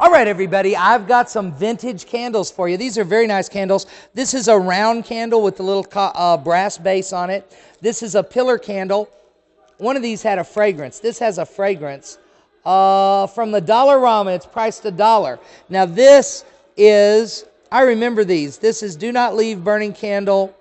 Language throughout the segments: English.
All right, everybody, I've got some vintage candles for you. These are very nice candles. This is a round candle with a little brass base on it. This is a pillar candle. One of these had a fragrance. This has a fragrance from the Dollarama. It's priced $1. Now this is, I remember these. This is Do Not Leave Burning Candle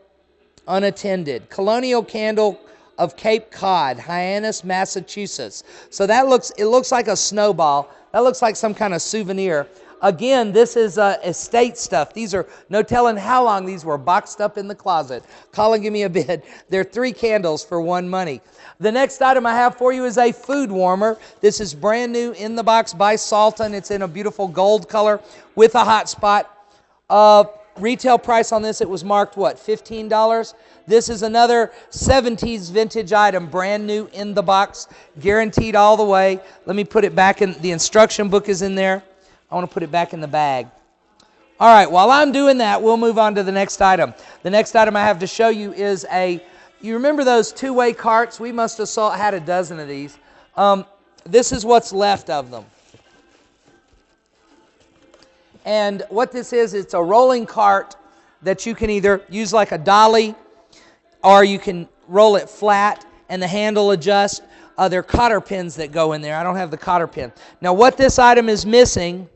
Unattended. Colonial Candle of Cape Cod, Hyannis, Massachusetts. So it looks like a snowball. That looks like some kind of souvenir. Again, this is estate stuff. These are no telling how long these were boxed up in the closet. Colin, give me a bid. They're 3 candles for $1. The next item I have for you is a food warmer. This is brand new in the box by Salton. It's in a beautiful gold color with a hot spot. Retail price on this, it was marked, what, $15? This is another 70s vintage item, brand new in the box, guaranteed all the way. Let me put it back in, the instruction book is in there. I want to put it back in the bag. All right, while I'm doing that, we'll move on to the next item. The next item I have to show you is you remember those two-way carts? We must have had a dozen of these. This is what's left of them. And what this is, it's a rolling cart that you can either use like a dolly or you can roll it flat and the handle adjusts. There are cotter pins that go in there. I don't have the cotter pin. Now what this item is missing,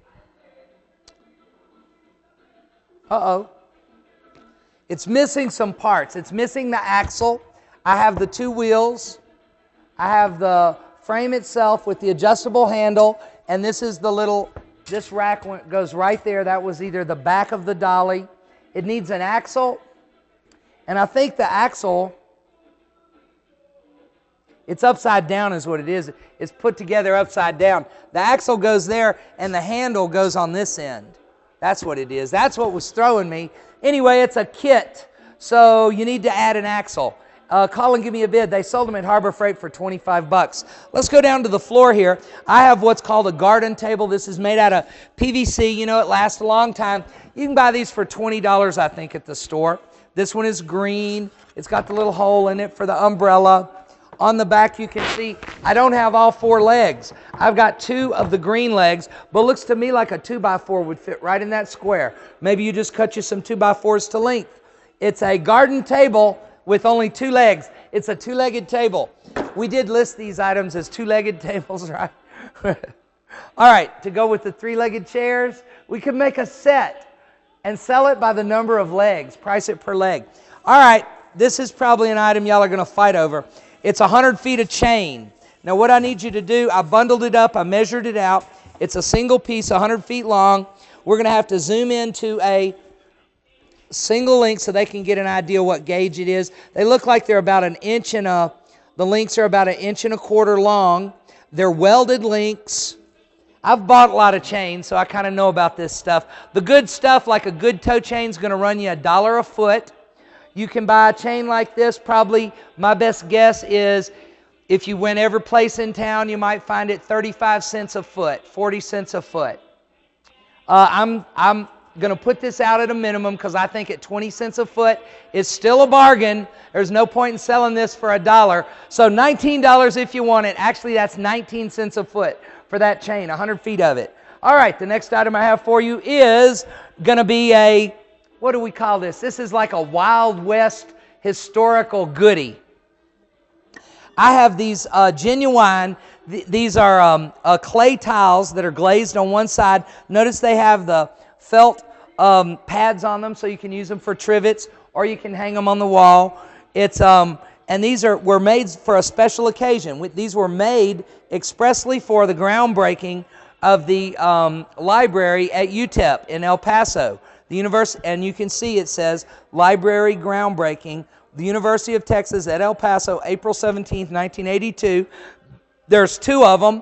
it's missing some parts. It's missing the axle. I have the 2 wheels. I have the frame itself with the adjustable handle, and this is the little, this rack goes right there. That was either the back of the dolly. It needs an axle, and I think the axle, it's upside down is what it is. It's put together upside down. The axle goes there, and the handle goes on this end. That's what it is. That's what was throwing me. Anyway, it's a kit, so you need to add an axle. Colin, give me a bid. They sold them at Harbor Freight for $25. Let's go down to the floor here. I have what's called a garden table. This is made out of PVC. You know, it lasts a long time. You can buy these for $20, I think, at the store. This one is green. It's got the little hole in it for the umbrella. On the back, you can see I don't have all 4 legs. I've got 2 of the green legs, but it looks to me like a 2x4 would fit right in that square. Maybe you just cut you some 2x4s to length. It's a garden table with only 2 legs. It's a 2-legged table. We did list these items as 2-legged tables, right? All right, to go with the 3-legged chairs, we could make a set and sell it by the number of legs, price it per leg. All right, this is probably an item y'all are going to fight over. It's 100 feet of chain. Now what I need you to do, I bundled it up, I measured it out. It's a single piece, 100 feet long. We're going to have to zoom into a single link so they can get an idea what gauge it is. They look like they're about an inch and the links are about 1.25 inches long. They're welded links. I've bought a lot of chains, so I kind of know about this stuff. The good stuff, like a good toe chain, is going to run you $1 a foot. You can buy a chain like this, probably, my best guess is, if you went every place in town, you might find it 35 cents a foot, 40 cents a foot. I'm going to put this out at a minimum because I think at 20 cents a foot, it's still a bargain. There's no point in selling this for $1. So $19 if you want it. Actually, that's 19 cents a foot for that chain, 100 feet of it. All right, the next item I have for you is going to be a, what do we call this? This is like a Wild West historical goodie. I have these genuine, these are clay tiles that are glazed on one side. Notice they have the felt pads on them so you can use them for trivets or you can hang them on the wall. It's and these were made for a special occasion. These were made expressly for the groundbreaking of the library at UTEP in El Paso. The university, and you can see it says library groundbreaking, the University of Texas at El Paso, April 17th, 1982. There's 2 of them.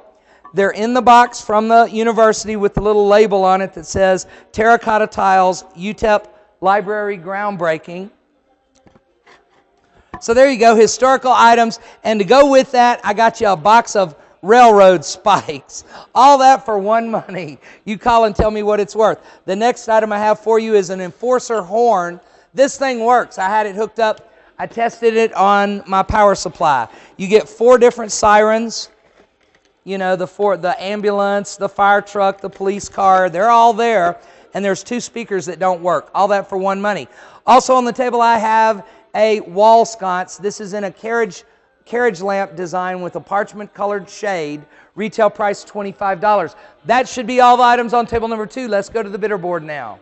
They're in the box from the university with the little label on it that says Terracotta Tiles, UTEP Library Groundbreaking. So there you go, historical items. And to go with that, I got you a box of railroad spikes. All that for $1. You call and tell me what it's worth. The next item I have for you is an enforcer horn. This thing works. I had it hooked up. I tested it on my power supply. You get 4 different sirens. you know, the ambulance, the fire truck, the police car, they're all there. And there's 2 speakers that don't work. All that for $1 money. Also on the table I have a wall sconce. This is in a carriage lamp design with a parchment colored shade. Retail price $25. That should be all the items on table number 2. Let's go to the bidder board now.